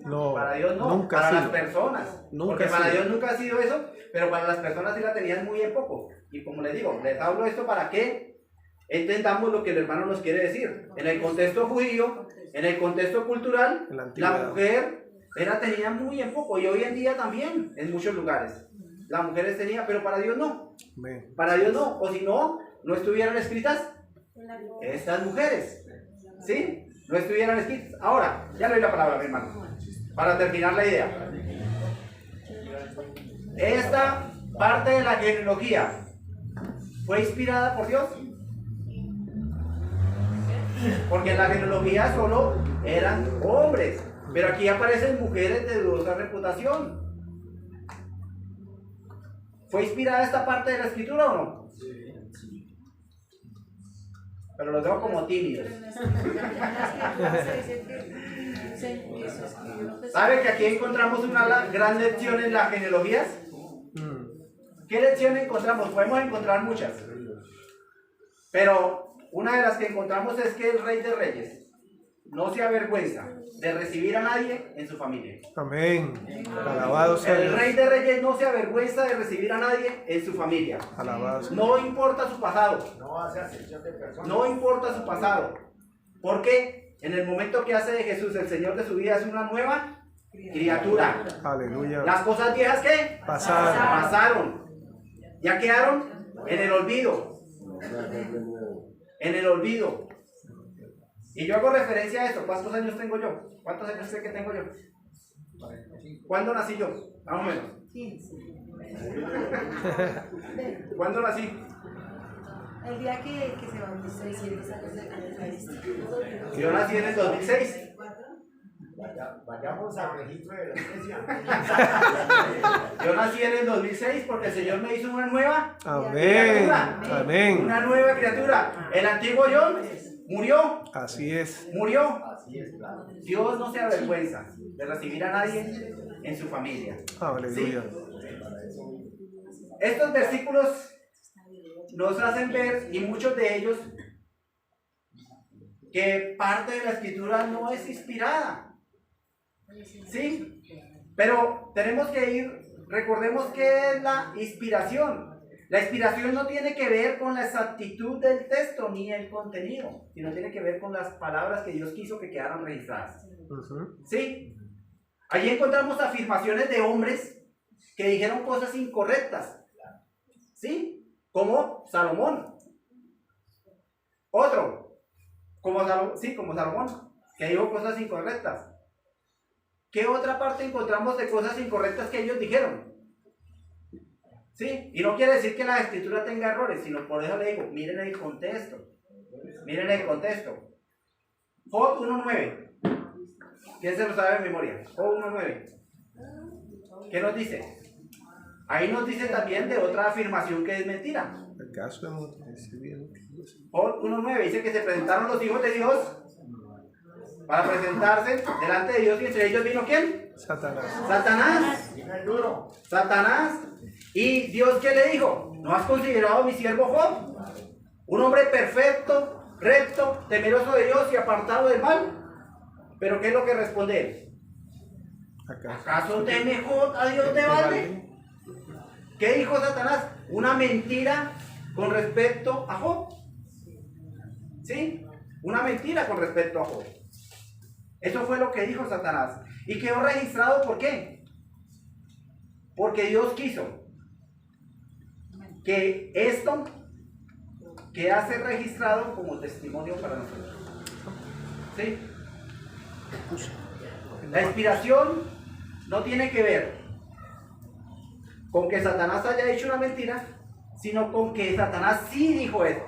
No, para Dios no, nunca para ha las sido. personas. Nunca porque ha para sido. Dios nunca ha sido eso, pero para las personas sí la tenían muy en poco. Y como les digo, les hablo esto para que entendamos lo que el hermano nos quiere decir. En el contexto judío, en el contexto cultural, la mujer era tenida muy en poco. Y hoy en día también, en muchos lugares. Las mujeres tenían, pero para Dios no. Para Dios no. O si no, no estuvieran escritas estas mujeres. ¿Sí? No estuvieran escritas. Ahora, ya le doy la palabra, mi hermano, para terminar la idea. Esta parte de la genealogía fue inspirada por Dios. Porque en la genealogía solo eran hombres, pero aquí aparecen mujeres de dudosa reputación. ¿Fue inspirada esta parte de la escritura o no? Pero los veo como tímidos. ¿Sabe que aquí encontramos una gran lección en las genealogías? ¿Qué lección encontramos? Podemos encontrar muchas. Pero una de las que encontramos es que el Rey de Reyes no se avergüenza de recibir a nadie en su familia. Amén. Alabado sea El Dios. Rey de Reyes no se avergüenza de recibir a nadie en su familia. Alabado sea. No importa su pasado. No hace acepción de personas. No importa su pasado. Porque en el momento que hace de Jesús el Señor de su vida es una nueva criatura. Aleluya. Las cosas viejas ¿qué? Pasaron. Ya quedaron en el olvido. En el olvido. Y yo hago referencia a esto. ¿Cuántos años tengo yo? ¿Cuántos años sé que tengo yo? ¿Cuándo nací yo? Más o menos. ¿Cuándo nací? El día que se bautizó. Yo nací en el 2006. Vayamos al registro de la iglesia. Yo nací en el 2006 porque el Señor me hizo una nueva criatura. Amén. Una nueva criatura. El antiguo yo murió. Así es. Murió. Así es, claro. Dios no se avergüenza de recibir a nadie en su familia. Aleluya. ¿Sí? Estos versículos nos hacen ver, y muchos de ellos, que parte de la escritura no es inspirada. ¿Sí? Pero tenemos que ir, recordemos que es la inspiración. La inspiración no tiene que ver con la exactitud del texto ni el contenido, sino tiene que ver con las palabras que Dios quiso que quedaran registradas. ¿Sí? Allí encontramos afirmaciones de hombres que dijeron cosas incorrectas. ¿Sí? Como Salomón. Otro, como Salomón, que dijo cosas incorrectas. ¿Qué otra parte encontramos de cosas incorrectas que ellos dijeron? ¿Sí? Y no quiere decir que la escritura tenga errores, sino por eso le digo, miren el contexto. Miren el contexto. Job 1.9. ¿Quién se lo sabe de memoria? Job 1.9. ¿Qué nos dice? Ahí nos dice también de otra afirmación que es mentira. Job 1.9 dice que se presentaron los hijos de Dios para presentarse delante de Dios, y entre ellos vino ¿quién? Satanás. Satanás. Y Dios, ¿qué le dijo? ¿No has considerado a mi siervo Job? Un hombre perfecto, recto, temeroso de Dios y apartado del mal. Pero ¿qué es lo que responde él? ¿Acaso teme Job a Dios de balde? ¿Qué dijo Satanás? Una mentira con respecto a Job. ¿Sí? Una mentira con respecto a Job. Eso fue lo que dijo Satanás. Y quedó registrado, ¿por qué? Porque Dios quiso que esto quedase registrado como testimonio para nosotros. ¿Sí? La inspiración no tiene que ver con que Satanás haya dicho una mentira, sino con que Satanás sí dijo eso.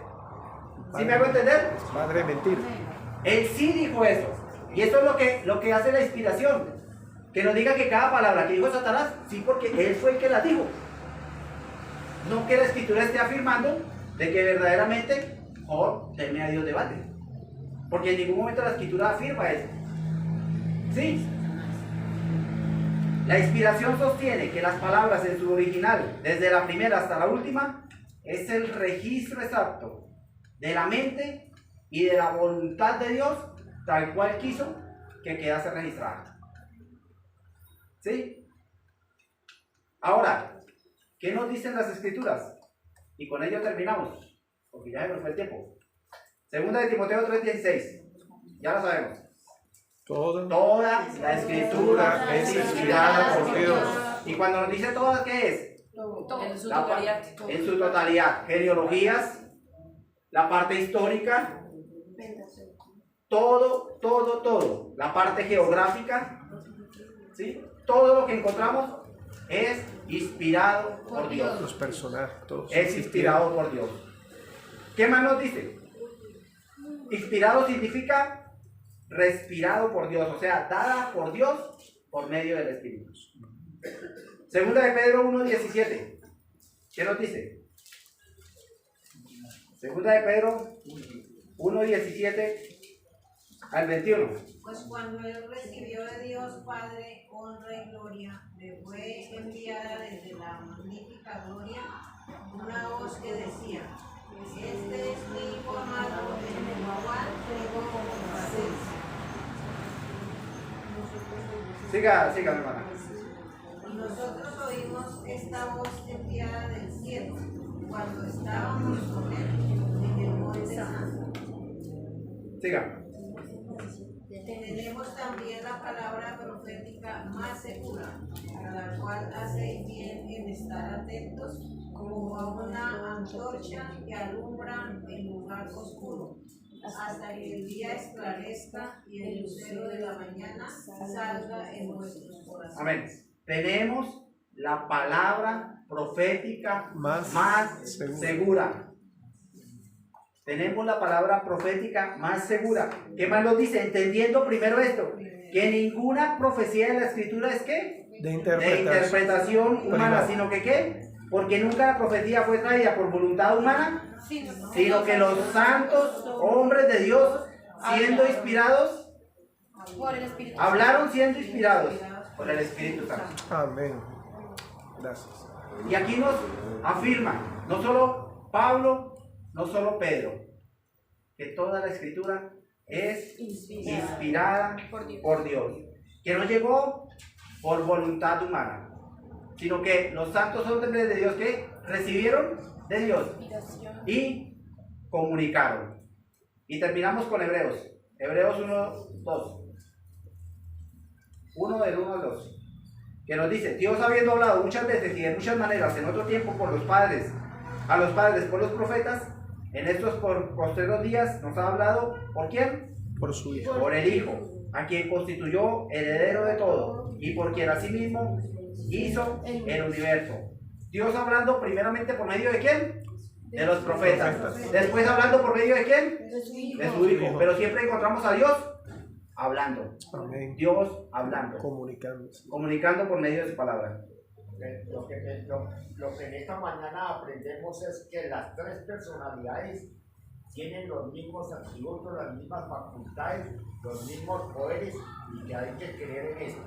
¿Sí me hago entender? Padre, mentira. Él sí dijo eso. Y eso es lo que hace la inspiración. Que nos diga que cada palabra que dijo Satanás, sí, porque él fue el que la dijo. No que la escritura esté afirmando de que verdaderamente Job teme a Dios debate. Porque en ningún momento la escritura afirma eso. Sí. La inspiración sostiene que las palabras en su original, desde la primera hasta la última, es el registro exacto de la mente y de la voluntad de Dios, tal cual quiso que quedase registrada. ¿Sí? Ahora, ¿qué nos dicen las escrituras? Y con ello terminamos, porque ya se nos fue el tiempo. Segunda de Timoteo 3:16, ya lo sabemos. Toda la escritura es inspirada por Dios. Y cuando nos dice toda, ¿qué es? En su totalidad. En su totalidad. Genealogías, la parte histórica, todo. La parte geográfica, ¿sí? Todo lo que encontramos es inspirado por Dios. Los personajes, todos. Es inspirado por Dios. ¿Qué más nos dice? Inspirado significa respirado por Dios, o sea, dada por Dios por medio del Espíritu. Segunda de Pedro 1:17. ¿Qué nos dice? Segunda de Pedro 1:17 al 21. Pues cuando él recibió de Dios Padre honra y gloria, le fue enviada desde la magnífica gloria una voz que decía: este es mi hijo amado, en el cual tengo complacencia. Siga, hermana. Y nosotros oímos esta voz enviada del cielo cuando estábamos con él en el monte santo. Siga. Tenemos también la palabra profética más segura, a la cual hacéis bien en estar atentos como a una antorcha que alumbra en lugar oscuro, hasta que el día esclarezca y el lucero de la mañana salga en vuestros corazones. Amén. Tenemos la palabra profética más segura. Tenemos la palabra profética más segura. ¿Qué más nos dice? Entendiendo primero esto, que ninguna profecía de la Escritura es ¿qué? De interpretación humana, sino que ¿qué? Porque nunca la profecía fue traída por voluntad humana, sino que los santos hombres de Dios, siendo inspirados, hablaron siendo inspirados por el Espíritu Santo. Amén. Gracias. Y aquí nos afirma, no solo Pablo, no solo Pedro, que toda la Escritura es inspirada por Dios, que no llegó por voluntad humana, sino que los santos hombres de Dios que recibieron de Dios y comunicaron. Y terminamos con Hebreos 1:2. 1 del 1 al 2. Que nos dice: Dios, habiendo hablado muchas veces y de muchas maneras en otro tiempo por los padres, a los padres por los profetas, en estos postreros días nos ha hablado, ¿por quién? Por su Hijo. Por el Hijo, a quien constituyó heredero de todo, y por quien asimismo hizo el universo. Dios hablando primeramente por medio de ¿quién? De los profetas. Después hablando por medio de ¿quién? De su Hijo. Pero siempre encontramos a Dios hablando. Amén. Dios hablando. Comunicando por medio de su palabra. Lo que en esta mañana aprendemos es que las tres personalidades tienen los mismos atributos, las mismas facultades, los mismos poderes, y que hay que creer en esto.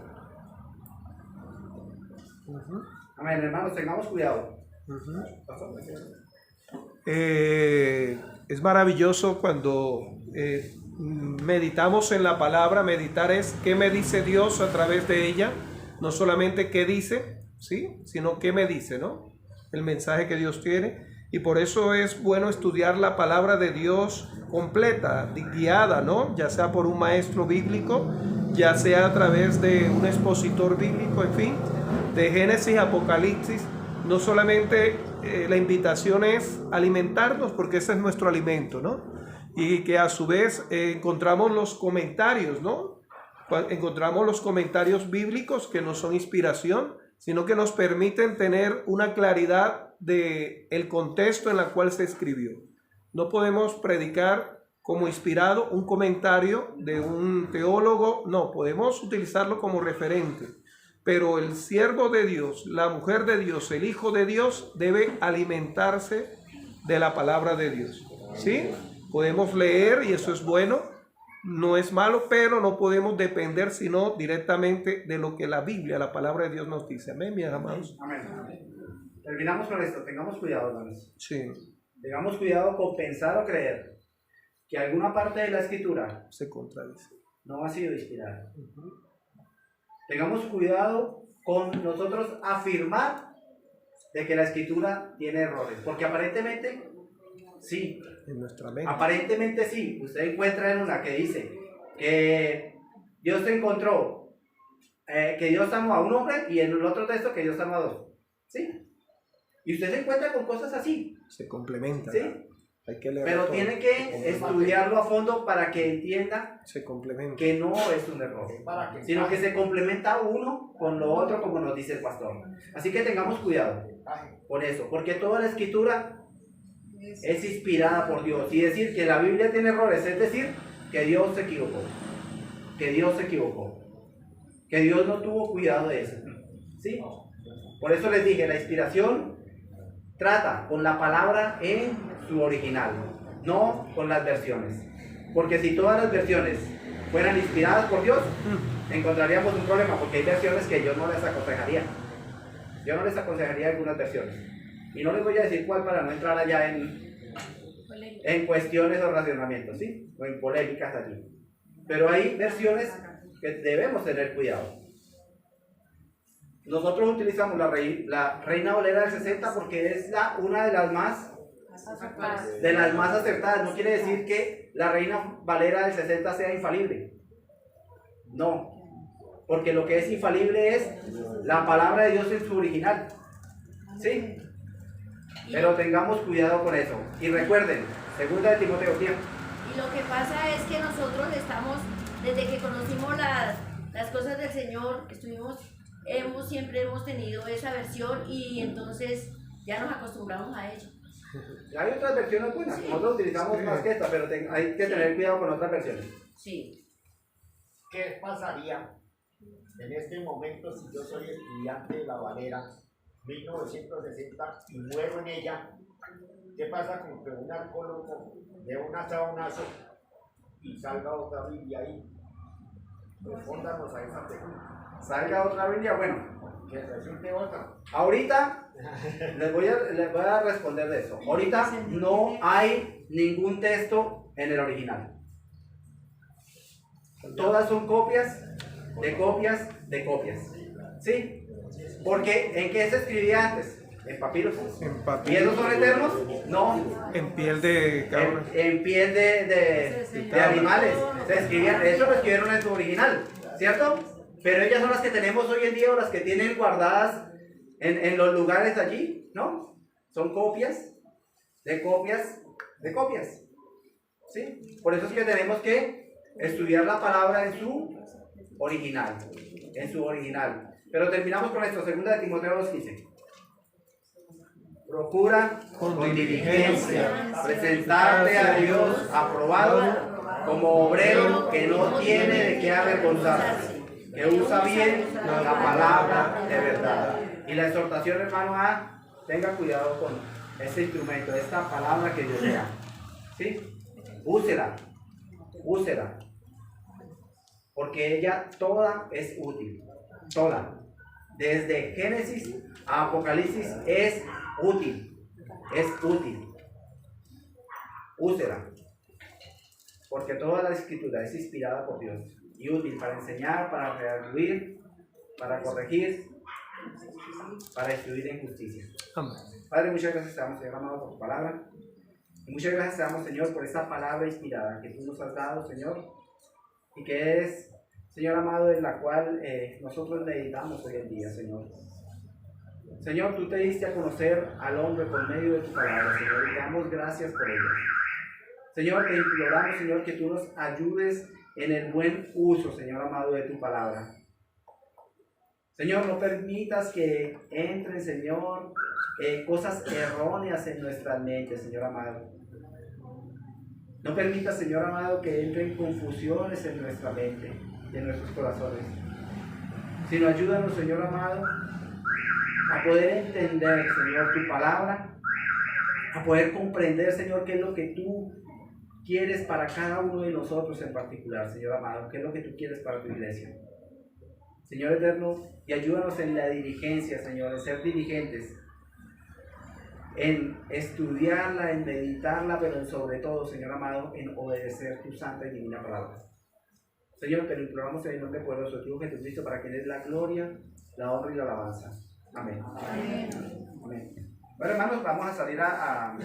Amén, hermanos, tengamos cuidado. Es maravilloso cuando meditamos en la palabra. Meditar es qué me dice Dios a través de ella, no solamente qué dice, ¿sí? Sino qué me dice, ¿no? El mensaje que Dios tiene. Y por eso es bueno estudiar la palabra de Dios completa, guiada, ¿no? Ya sea por un maestro bíblico, ya sea a través de un expositor bíblico, en fin, de Génesis, Apocalipsis. No solamente la invitación es alimentarnos, porque ese es nuestro alimento, ¿no? Y que a su vez encontramos los comentarios, ¿no? Encontramos los comentarios bíblicos que no son inspiración, sino que nos permiten tener una claridad de el contexto en el cual se escribió. No podemos predicar como inspirado un comentario de un teólogo, no, podemos utilizarlo como referente, pero el siervo de Dios, la mujer de Dios, el hijo de Dios debe alimentarse de la palabra de Dios, ¿sí? Podemos leer y eso es bueno, no es malo, pero no podemos depender sino directamente de lo que la Biblia, la palabra de Dios nos dice. Amén, mis amados. Amén. Terminamos con esto. Tengamos cuidado, hermanos. Sí. Tengamos cuidado con pensar o creer que alguna parte de la escritura Se contradice. no ha sido inspirada. Tengamos cuidado con nosotros afirmar de que la escritura tiene errores, porque aparentemente sí. En nuestra mente. Aparentemente sí. Usted encuentra en una que dice que Dios encontró que Dios amó a un hombre, y en el otro texto que Dios amó a dos. ¿Sí? Y usted se encuentra con cosas así. Se complementan. ¿Sí? Hay que leer Pero todo. tiene que estudiarlo a fondo para que entienda Se complementa. que no es un error, sino que se complementa uno con lo otro, como nos dice el pastor. Así que tengamos cuidado con eso, porque toda la escritura es inspirada por Dios. Y decir que la Biblia tiene errores es decir que Dios se equivocó. Que Dios se equivocó. Que Dios no tuvo cuidado de eso. ¿Sí? Por eso les dije, la inspiración trata con la palabra en su original, no con las versiones. Porque si todas las versiones fueran inspiradas por Dios, encontraríamos un problema, porque hay versiones que yo no les aconsejaría. Yo no les aconsejaría algunas versiones. Y no les voy a decir cuál para no entrar allá en cuestiones o racionamientos, ¿sí? O en polémicas allí. Pero hay versiones que debemos tener cuidado. Nosotros utilizamos la Reina Valera del 60 porque es una de las más acertadas. No quiere decir que la Reina Valera del 60 sea infalible. No. Porque lo que es infalible es la palabra de Dios en su original. ¿Sí? Pero tengamos cuidado con eso. Y recuerden, 2 de Timoteo 10. Y lo que pasa es que nosotros estamos, desde que conocimos las cosas del Señor, siempre hemos tenido esa versión y entonces ya nos acostumbramos a ello. Hay otras versiones buenas, sí. Nosotros utilizamos más que esta, pero hay que tener cuidado con otras versiones. Sí. ¿Qué pasaría en este momento si yo soy estudiante de la Valera 1960 y muero en ella? ¿Qué pasa con que un arqueólogo de un sabonazo y salga otra Biblia ahí? Respóndanos a esa pregunta. ¿Salga otra Biblia? Bueno, que resulte otra. Ahorita les voy a responder de eso. Ahorita no hay ningún texto en el original. Todas son copias de copias de copias. ¿Sí? Porque ¿en qué se escribía antes? En papiros. ¿Y esos son eternos? No. En piel de cabra. En piel de animales. Se escribían, eso lo escribieron en su original, ¿cierto? Pero ellas son las que tenemos hoy en día o las que tienen guardadas en los lugares allí, ¿no? Son copias de copias de copias. ¿Sí? Por eso es que tenemos que estudiar la palabra en su original. En su original. Pero terminamos con esto, 2 de Timoteo 2:15. Procura con diligencia presentarte a Dios aprobado como obrero que no tiene de qué avergonzarse, que usa bien la palabra de verdad. Y la exhortación, hermano, tenga cuidado con este instrumento, esta palabra que Dios le da. ¿Sí? Úsela. Porque ella toda es útil. Toda. Desde Génesis a Apocalipsis es útil. Es útil. Úsela. Porque toda la escritura es inspirada por Dios y útil para enseñar, para redarguir, para corregir, para destruir en justicia. Amén. Padre, muchas gracias te damos, Señor amado, por tu palabra. Y muchas gracias te damos, Señor, por esta palabra inspirada que tú nos has dado, Señor, y que es, Señor amado, en la cual nosotros meditamos hoy en día, Señor. Señor, tú te diste a conocer al hombre por medio de tu palabra, Señor, y te damos gracias por ello. Señor, te imploramos, Señor, que tú nos ayudes en el buen uso, Señor amado, de tu palabra. Señor, no permitas que entren, Señor, cosas erróneas en nuestras mentes, Señor amado. No permitas, Señor amado, que entren confusiones en nuestra mente y en nuestros corazones. Sino ayúdanos, Señor amado, a poder entender, Señor, tu palabra, a poder comprender, Señor, qué es lo que tú quieres para cada uno de nosotros en particular, Señor amado, qué es lo que tú quieres para tu iglesia. Señor eterno, y ayúdanos en la diligencia, Señor, en ser diligentes, en estudiarla, en meditarla, pero sobre todo, Señor amado, en obedecer tu santa y divina palabra. Señor, te lo imploramos en el nombre poderoso de tu Hijo Jesucristo, para que des la gloria, la honra y la alabanza. Amén. Amén. Bueno, hermanos, vamos a salir a